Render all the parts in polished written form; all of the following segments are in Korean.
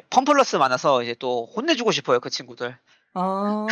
펌플러스 많아서 이제 또 혼내주고 싶어요, 그 친구들. 아.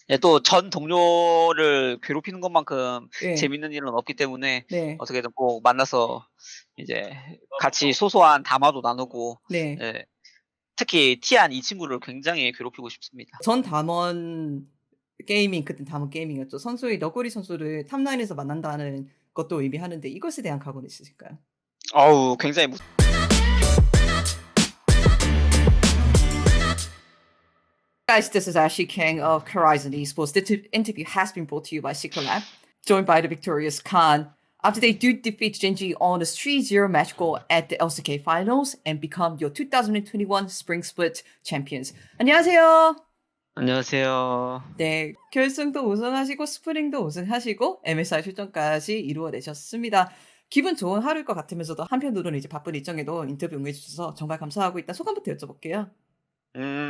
예, 또 전 동료를 괴롭히는 것만큼 예. 재밌는 일은 없기 때문에 네. 어떻게든 꼭 만나서 이제 같이 소소한 담화도 나누고, 네. 예, 특히 티안 이 친구를 굉장히 괴롭히고 싶습니다. 전 담원 게이밍 그땐 담원 게이밍이었죠. 선수의 너구리 선수를 탑라인에서 만난다는 것도 의미하는데 이것에 대한 각오는 있으실까요? 어우, 굉장히 Guys, this is Ashley King of Horizon Esports. This interview has been brought to you by Secret Lab, joined by the victorious Khan. After they do defeat Genji on a 3-0 match goal at the LCK Finals and become your 2021 Spring Split champions. 안녕하세요. 안녕하세요. 네, 결승도 우승하시고 스프링도 우승하시고 MSI 출전까지 이루어내셨습니다. 기분 좋은 하루일 것 같으면서도 한편으로는 이제 바쁜 일정에도 인터뷰 응해 주셔서 정말 감사하고 일단 소감부터 여쭤볼게요.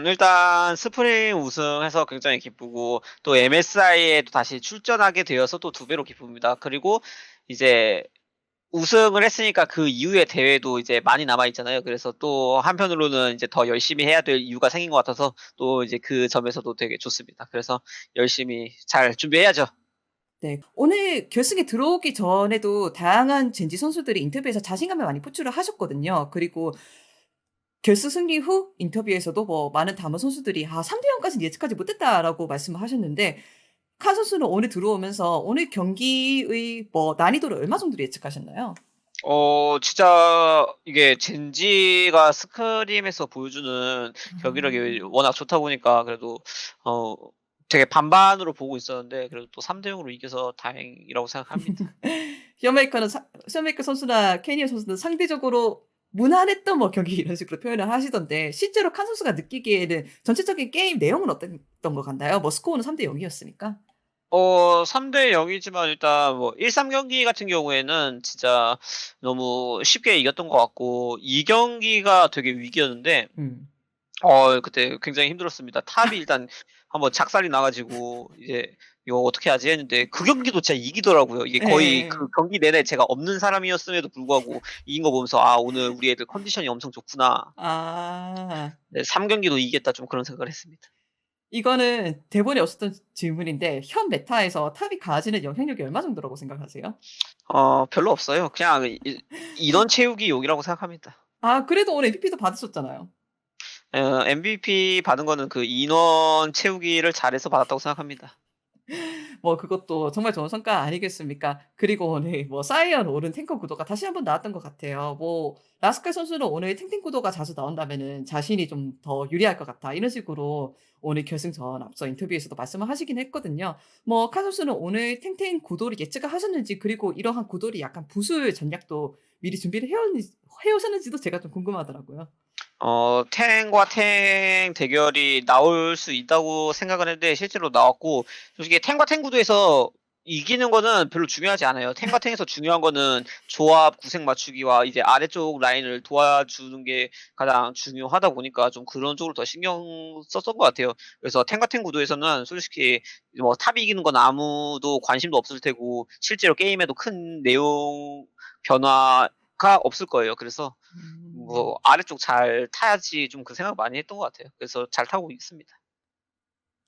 일단 스프링 우승해서 굉장히 기쁘고, 또 MSI에도 다시 출전하게 되어서 또 두 배로 기쁩니다. 그리고 이제 우승을 했으니까 그 이후의 대회도 이제 많이 남아 있잖아요. 그래서 또 한편으로는 이제 더 열심히 해야 될 이유가 생긴 것 같아서 또 이제 그 점에서도 되게 좋습니다. 그래서 열심히 잘 준비해야죠. 네. 오늘 결승에 들어오기 전에도 다양한 젠지 선수들이 인터뷰에서 자신감을 많이 표출을 하셨거든요. 그리고 결승 승리 후 인터뷰에서도 뭐 많은 담원 선수들이 "아 3대 0 까지는 예측하지 못했다."라고 말씀을 하셨는데 칸 선수는 오늘 들어오면서 오늘 경기의 뭐 난이도를 얼마 정도로 예측하셨나요? 진짜 이게 젠지가 스크림에서 보여주는 경기력이 아. 워낙 좋다 보니까 그래도 어 되게 반반으로 보고 있었는데, 그래도 또 3대 0으로 이겨서 다행이라고 생각합니다. 션메이커 선수나 케니어 선수는 상대적으로 무난했던 뭐 경기 이런 식으로 표현을 하시던데 실제로 칸 선수가 느끼기에는 전체적인 게임 내용은 어땠던 것 같나요? 뭐 스코어는 3대 0 이었으니까. 3대 0 이지만 일단 뭐 1-3 경기 같은 경우에는 진짜 너무 쉽게 이겼던 것 같고, 2 경기가 되게 위기였는데 음. 그때 굉장히 힘들었습니다. 탑이 일단 한번 작살이 나 가지고 이제 '이거 어떻게 하지?' 했는데 그 경기도 진짜 이기더라고요. 이게 거의 그 예예예. 경기 내내 제가 없는 사람이었음에도 불구하고 이긴 거 보면서 '아, 오늘 우리 애들 컨디션이 엄청 좋구나.' 아. 네, 3 경기도 이겼다, 좀 그런 생각을 했습니다. 이거는 대본에 없었던 질문인데 현 메타에서 탑이 가지는 영향력이 얼마 정도라고 생각하세요? 별로 없어요. 그냥 인원 채우기 용이라고 생각합니다. 아 그래도 오늘 MVP도 받으셨잖아요. MVP 받은 거는 그 인원 채우기를 잘해서 받았다고 생각합니다. 뭐 그것도 정말 좋은 성과 아니겠습니까? 그리고 오늘 뭐 사이언 오른 탱커 구도가 다시 한번 나왔던 것 같아요. 뭐 라스칼 선수는 오늘 탱탱 구도가 자주 나온다면은 자신이 좀 더 유리할 것 같다. 이런 식으로 오늘 결승전 앞서 인터뷰에서도 말씀을 하시긴 했거든요. 뭐 카 선수는 오늘 탱탱 구도를 예측을 하셨는지 그리고 이러한 구도를 약간 부술 전략도 미리 준비를 해 오셨는지도 제가 좀 궁금하더라고요. 탱과 탱 대결이 나올 수 있다고 생각은 했는데 실제로 나왔고, 솔직히 탱과 탱 구도에서 이기는 거는 별로 중요하지 않아요. 탱과 탱에서 중요한 거는 조합 구색 맞추기와 이제 아래쪽 라인을 도와주는 게 가장 중요하다 보니까 좀 그런 쪽으로 더 신경 썼던 것 같아요. 그래서 탱과 탱 구도에서는 솔직히 뭐 탑이 이기는 건 아무도 관심도 없을 테고 실제로 게임에도 큰 내용 변화가 없을 거예요. 그래서 음. 뭐 '아래쪽 잘 타야지.' 좀 그 생각 많이 했던 것 같아요. 그래서 잘 타고 있습니다.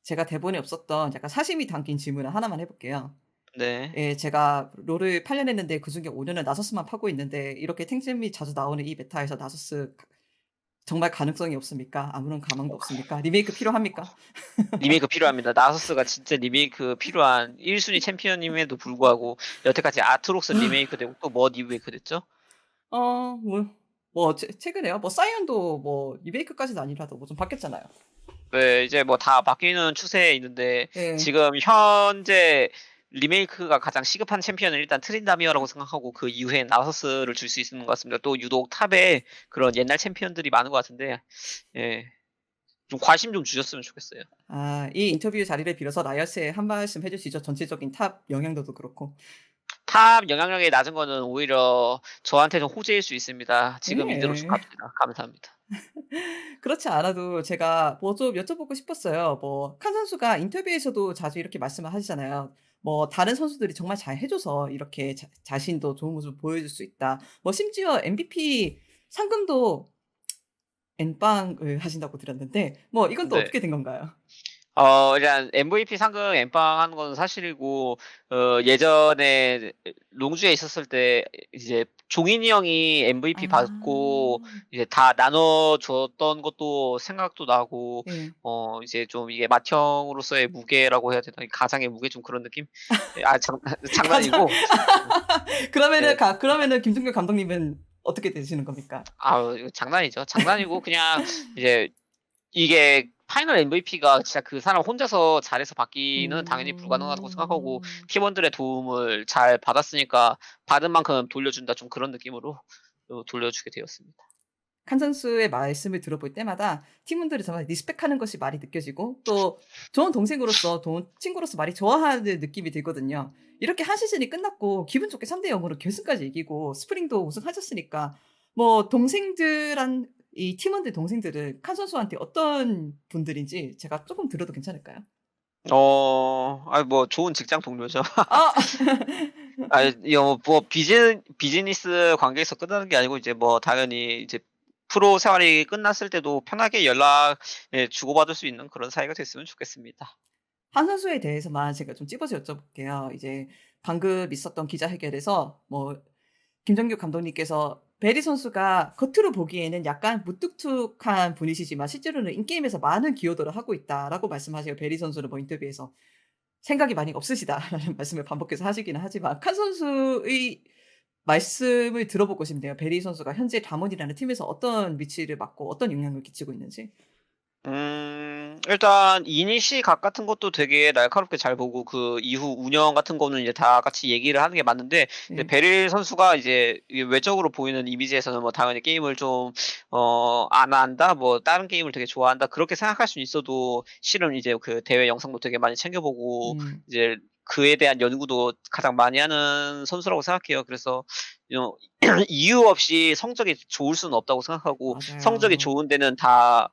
제가 대본에 없었던 약간 사심이 담긴 질문을 하나만 해 볼게요. 네. 예 제가 롤을 8년 했는데 그중에 5 년을 나서스만 파고 있는데 이렇게 탱잼이 자주 나오는 이 메타에서 나서스 정말 가능성이 없습니까? 아무런 가망도 없습니까? 리메이크 필요합니까? 리메이크 필요합니다. 나서스가 진짜 리메이크 필요한 1 순위 챔피언임에도 불구하고 여태까지 아트록스 리메이크되고 또 뭐 리메이크 됐죠? 뭐 최근에요? 뭐 사이언도 뭐 리메이크까지는 아니라도 뭐 좀 바뀌었잖아요. 네. 이제 뭐 다 바뀌는 추세에 있는데, 예. 지금 현재 리메이크가 가장 시급한 챔피언은 일단 트린다미어라고 생각하고 그 이후에 나서스를 줄 수 있는 것 같습니다. 또 유독 탑에 그런 옛날 챔피언들이 많은 것 같은데, 예, 좀 관심 좀 주셨으면 좋겠어요. 아 이 인터뷰 자리를 빌어서 라이엇에 한 말씀 해 주시죠. 전체적인 탑 영향도도 그렇고. 탑 영향력이 낮은 거는 오히려 저한테 좀 호재일 수 있습니다. 지금 이대로 쭉 예. 갑시다. 감사합니다. 그렇지 않아도 제가 뭐 좀 여쭤보고 싶었어요. 뭐 칸 선수가 인터뷰에서도 자주 이렇게 말씀을 하시잖아요. 뭐 "다른 선수들이 정말 잘 해 줘서 이렇게 자신도 좋은 모습을 보여줄 수 있다." 뭐 심지어 MVP 상금도 엠빵을 하신다고 들었는데 뭐 이건 또 네. 어떻게 된 건가요? 일단 MVP 상금 엠빵하는 건 사실이고 예전에 롱주에 있었을 때 이제 종인이 형이 MVP 받고 아. 이제 다 나눠 줬던 것도 생각도 나고 예. 이제 좀 이게 맏형으로서의 무게라고 해야 되나? 가장의 무게 좀 그런 느낌? 예 가장 장난이고 예. 그러면은 김종규 감독님은 어떻게 되시는 겁니까? 아우 이거 장난이죠. 장난이고 그냥 이제 이게 파이널 MVP가 진짜 그 사람 혼자서 잘해서 받기는 당연히 불가능하다고 생각하고 음. 팀원들의 도움을 잘 받았으니까 받은 만큼 돌려준다 좀 그런 느낌으로 돌려주게 되었습니다. 칸 선수의 말씀을 들어볼 때마다 팀원들을 정말 리스펙하는 것이 많이 느껴지고 또 좋은 동생으로서 좋은 친구로서 많이 좋아하는 느낌이 들거든요. 이렇게 한 시즌이 끝났고 기분 좋게 3대 0 으로 결승까지 이기고 스프링도 우승하셨으니까 뭐 동생들한 이 팀원들 동생들은 칸 선수한테 어떤 분들인지 제가 쪼금 들어도 괜찮을까요? 뭐 좋은 직장 동료죠. 아. 이거 뭐 비즈니스 관계에서 끝나는 게 아니고 이제 뭐 당연히 이제 프로 생활이 끝났을 때도 편하게 연락 주고받을 수 있는 그런 사이가 됐으면 좋겠습니다. 한 선수에 대해서만 제가 좀 찝어서 여쭤볼게요. 이제 방금 있었던 기자회견에서 뭐 김정규 감독님께서 베리 선수가 겉으로 보기에는 약간 무뚝뚝한 분이시지만 실제로는 인게임에서 많은 기여도를 하고 있다라고 말씀하세요. 베리 선수는 뭐 인터뷰에서 "생각이 많이 없으시다."라는 말씀을 반복해서 하시기는 하지만 칸 선수의 말씀을 들어보고 싶네요. 베리 선수가 현재 담원이라는 팀에서 어떤 위치를 맡고 어떤 영향을 끼치고 있는지. 일단 이니시 각 같은 것도 되게 날카롭게 잘 보고 그 이후 운영 같은 거는 이제 다 같이 얘기를 하는 게 맞는데 이제 네. 베릴 선수가 이제 이 외적으로 보이는 이미지에서는 뭐 당연히 게임을 좀 안 한다, 뭐 다른 게임을 되게 좋아한다 그렇게 생각할 수는 있어도 실은 이제 그 대회 영상도 되게 많이 챙겨 보고 음. 이제 그에 대한 연구도 가장 많이 하는 선수라고 생각해요. 그래서 어 이유 없이 성적이 좋을 수는 없다고 생각하고 성적이 맞아요. 좋은 데는 다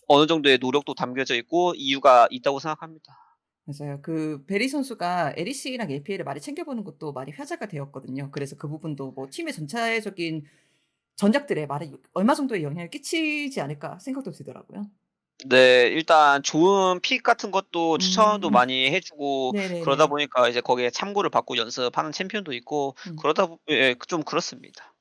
어느 정도의 노력도 담겨져 있고 이유가 있다고 생각합니다. 맞아요. 그 베리 선수가 LEC랑 APL을 많이 챙겨보는 것도 많이 화제가 되었거든요. 그래서 그 부분도 뭐 팀의 전체적인 전략들에 많이 얼마 정도의 영향을 끼치지 않을까 생각도 들더라고요. 네. 일단 좋은 픽 같은 것도 추천도 음. 많이 해 주고 그러다 네네네. 보니까 이제 거기에 참고를 받고 연습하는 챔피언도 있고 음. 그러다 보 예 좀 그렇습니다.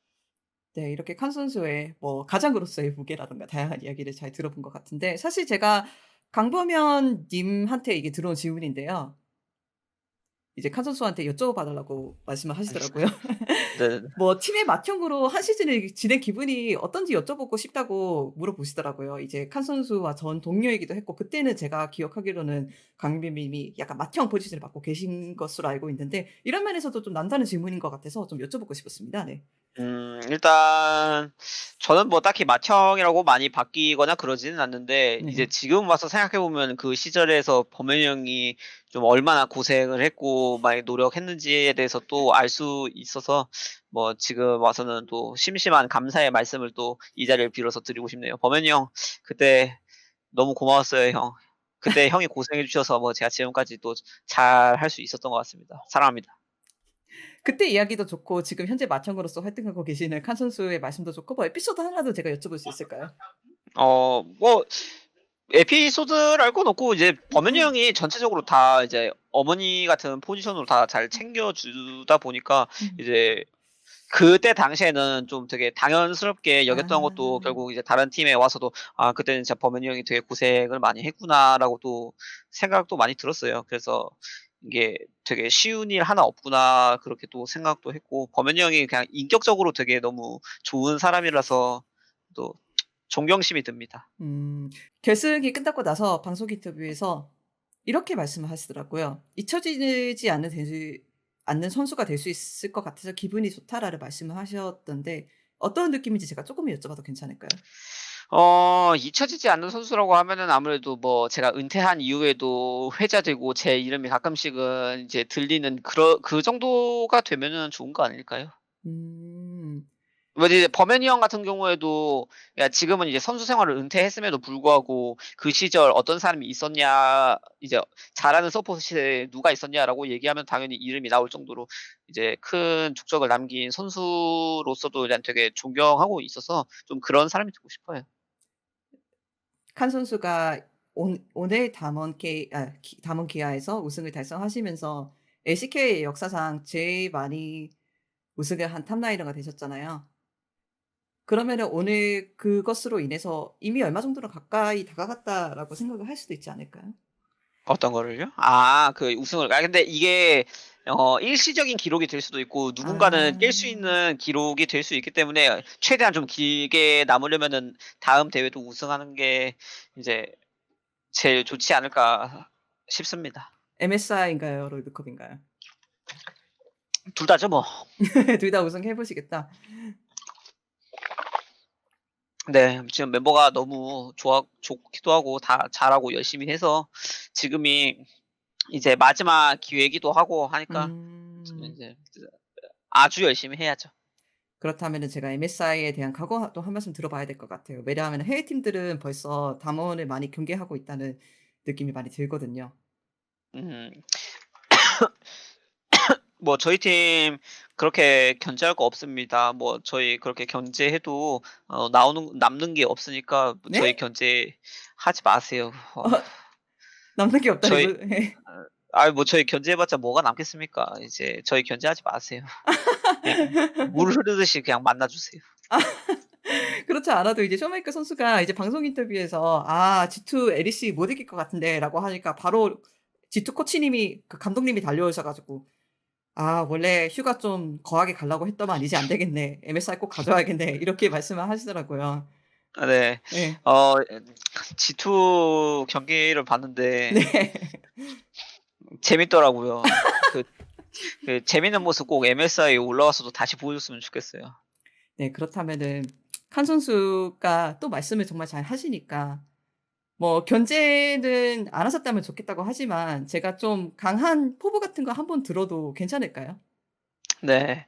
네. 이렇게 칸 선수의 뭐 가장으로서의 무게라든가 다양한 이야기를 잘 들어본 것 같은데 사실 제가 강범현 님한테 이게 들어온 질문인데요. 이제 칸 선수한테 여쭤봐 달라고 말씀을 하시더라고요. 네네네. 뭐 팀의 맏형으로 한 시즌을 지낸 기분이 어떤지 여쭤보고 싶다고 물어보시더라고요. 이제 칸 선수와 전 동료이기도 했고 그때는 제가 기억하기로는 강민님이 약간 맏형 포지션을 맡고 계신 것으로 알고 있는데 이런 면에서도 좀 난다는 질문인 것 같아서 좀 여쭤보고 싶었습니다. 네. 일단 저는 뭐 딱히 맏형이라고 많이 바뀌거나 그러지는 않는데 이제 네. 지금 와서 생각해 보면 그 시절에서 범현이 형이 좀 얼마나 고생을 했고 많이 노력했는지에 대해서 또 알 수 있어서 뭐 지금 와서는 또 심심한 감사의 말씀을 또 이 자리를 빌어서 드리고 싶네요. 범현이 형 그때 너무 고마웠어요 형. 그때 형이 고생해 주셔서 뭐 제가 지금까지 또 잘할 수 있었던 것 같습니다. 사랑합니다. 그때 이야기도 좋고 지금 현재 맏형으로서 활동하고 계시는 칸 선수의 말씀도 좋고 뭐 에피소드 하나도 제가 여쭤볼 수 있을까요? 뭐 에피소드랄 건 없고 이제 범현이 형이 전체적으로 다 이제 어머니 같은 포지션으로 다 잘 챙겨 주다 보니까 음. 이제 그때 당시에는 좀 되게 당연스럽게 여겼던 것도 아. 결국 이제 다른 팀에 와서도 '아 그때는 진짜 범현이 형이 되게 고생을 많이 했구나.'라고 또 생각도 많이 들었어요. 그래서 이게 '되게 쉬운 일 하나 없구나.' 그렇게 또 생각도 했고 범현이 형이 그냥 인격적으로 되게 너무 좋은 사람이라서 또 존경심이 듭니다. 결승이 끝나고 나서 방송 인터뷰에서 이렇게 말씀을 하시더라고요. "잊혀지지 않는 선수가 될 수 있을 것 같아서 기분이 좋다."라는 말씀을 하셨던데 어떤 느낌인지 제가 쪼끔만 여쭤봐도 괜찮을까요? 잊혀지지 않는 선수라고 하면은 아무래도 뭐 제가 은퇴한 이후에도 회자되고 제 이름이 가끔씩은 이제 들리는 그 정도가 되면은 좋은 거 아닐까요? 음. 뭐 이제 범현이 형 같은 경우에도 야 지금은 이제 선수 생활을 은퇴했음에도 불구하고 "그 시절 어떤 사람이 있었냐." 이제 "잘하는 서포트실에 누가 있었냐."라고 얘기하면 당연히 이름이 나올 정도로 이제 큰 족적을 남긴 선수로서도 일단 되게 존경하고 있어서 좀 그런 사람이 되고 싶어요. 칸 선수가 오늘 담원 기아에서 우승을 달성하시면서 LCK 역사상 제일 많이 우승을 한 탑라이너가 되셨잖아요. 그러면은 오늘 그것으로 인해서 이미 얼마 정도는 가까이 다가갔다라고 생각을 할 수도 있지 않을까요? 어떤 거를요? 그 우승을 근데 이게 일시적인 기록이 될 수도 있고 누군가는 깰 수 아. 있는 기록이 될 수 있기 때문에 최대한 좀 길게 남으려면은 다음 대회도 우승하는 게 이제 제일 좋지 않을까 싶습니다. MSI인가요? 롤드컵인가요? 둘 다죠 뭐. 둘 다 우승해 보시겠다. 네. 지금 멤버가 너무 좋기도 하고 다 잘하고 열심히 해서 지금이 이제 마지막 기회이기도 하고 하니까 음. 이제 아주 열심히 해야죠. 그렇다면은 제가 MSI에 대한 각오도 한 말씀 들어봐야 될 것 같아요. 왜냐하면 해외 팀들은 벌써 담원을 많이 경계하고 있다는 느낌이 많이 들거든요. 음. 뭐 저희 팀 그렇게 견제할 거 없습니다. 뭐 저희 그렇게 견제해도 남는 게 없으니까 뭐 저희 네? 견제하지 마세요. 어 남는 게 없다니 저희 예. 뭐 저희 견제해봤자 뭐가 남겠습니까? 이제 저희 견제하지 마세요. 그냥 물 흐르듯이 그냥 만나 주세요. 그렇지 않아도 이제 쇼메이커 선수가 이제 방송 인터뷰에서 "아 G2 LEC 못 이길 것 같은데."라고 하니까 바로 G2 코치님이 감독님이 달려오셔 가지고 "아 원래 휴가 좀 거하게 가려고 했더만 이제 안 되겠네. MSI 꼭 가져와야겠네." 이렇게 말씀을 하시더라고요. 네. 예. 어 G2 경기를 봤는데 네. 재밌더라고요. 재밌는 모습 꼭 MSI에 올라와서도 다시 보여줬으면 좋겠어요. 네 그렇다면은 칸 선수가 또 말씀을 정말 잘 하시니까 뭐 견제는 안 하셨다면 좋겠다고 하지만 제가 좀 강한 포부 같은 거 한번 들어도 괜찮을까요? 네.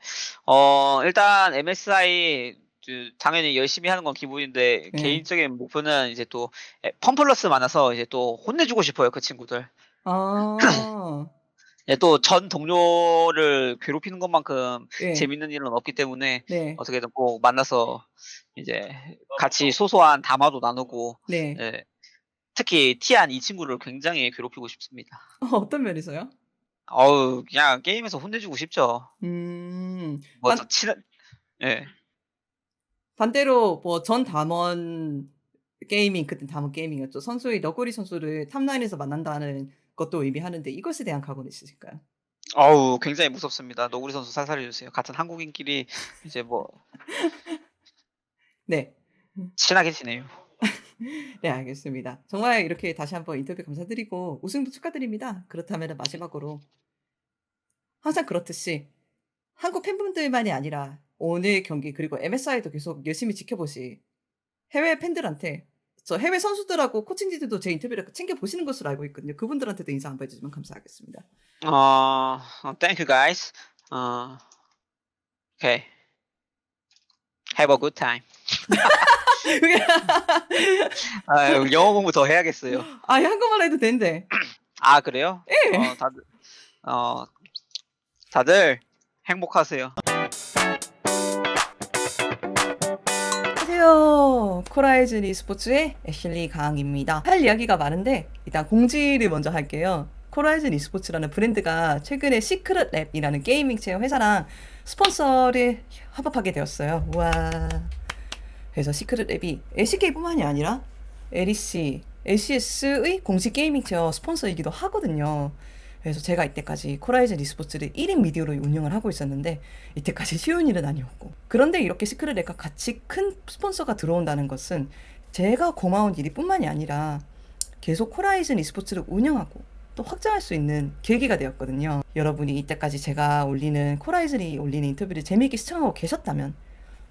일단 MSI 당연히 열심히 하는 건 기본인데 네. 개인적인 목표는 이제 또 펌플러스 많아서 이제 또 혼내주고 싶어요, 그 친구들. 아. 예, 또 전 동료를 괴롭히는 것만큼 예. 재밌는 일은 없기 때문에 네. 어떻게든 꼭 만나서 이제 같이 소소한 담화도 나누고 네. 예, 특히 티안 이 친구를 굉장히 괴롭히고 싶습니다. 어떤 면에서요? 그냥 게임에서 혼내주고 싶죠. 음. 뭐 저 친한 예. 반대로 뭐 전 담원 게이밍 그땐 담원 게이밍이었죠. 선수의 너구리 선수를 탑라인에서 만난다는 것도 의미하는데 이것에 대한 각오는 있으실까요? 굉장히 무섭습니다. 너구리 선수 살살해 주세요. 같은 한국인끼리 이제 뭐 네. 친하게 지내요. 네 알겠습니다. 정말 이렇게 다시 한번 인터뷰 감사드리고 우승도 축하드립니다. 그렇다면은 마지막으로 항상 그렇듯이 한국 팬분들만이 아니라 오늘 경기 그리고 MSI도 계속 열심히 지켜보시 해외 팬들한테 저 해외 선수들하고 코칭진들도 제 인터뷰를 챙겨 보시는 것으로 알고 있거든요. 그분들한테도 인사 한번 해 주시면 감사하겠습니다. Thank you guys. 어 Okay. Have a good time. 그게 영어 공부 더 해야겠어요. 아니 한국말로 해도 되는데. 그래요? 예. 어 다들 행복하세요. 안녕하세요. 코라이즌 e스포츠의 애슐리 강입니다. 할 이야기가 많은데 일단 공지를 먼저 할게요. 코라이즌 e스포츠라는 브랜드가 최근에 시크릿 랩이라는 게이밍 체험 회사랑 스폰서를 협업하게 되었어요. 우와. 그래서 시크릿 랩이 LCK뿐만이 아니라 LEC, LCS의 공식 게이밍 체어 스폰서이기도 하거든요. 그래서 제가 이때까지 코라이즌 e스포츠를 1인 미디어로 운영을 하고 있었는데 이때까지 쉬운 일은 아니었고 그런데 이렇게 시크릿 랩과 같이 큰 스폰서가 들어온다는 것은 제가 고마운 일이 뿐만이 아니라 계속 코라이즌 e스포츠를 운영하고 또 확장할 수 있는 계기가 되었거든요. 여러분이 이때까지 제가 올리는 코라이즌이 올리는 인터뷰를 재미있게 시청하고 계셨다면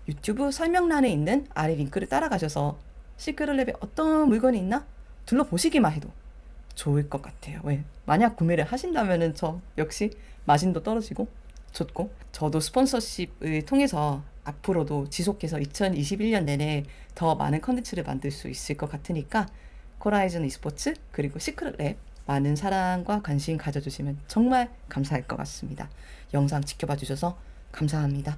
유튜브 설명란에 있는 아래 링크를 따라가셔서 시크릿 랩에 어떤 물건이 있나 둘러보시기만 해도 좋을 것 같아요. 왜? 만약 구매를 하신다면은 저 역시 마진도 떨어지고 좋고 저도 스폰서십을 통해서 앞으로도 지속해서 2021년 내내 더 많은 컨텐츠를 만들 수 있을 것 같으니까 코라이즌 e스포츠 그리고 시크릿 랩 많은 사랑과 관심 가져주시면 정말 감사할 것 같습니다. 영상 지켜봐 주셔서 감사합니다.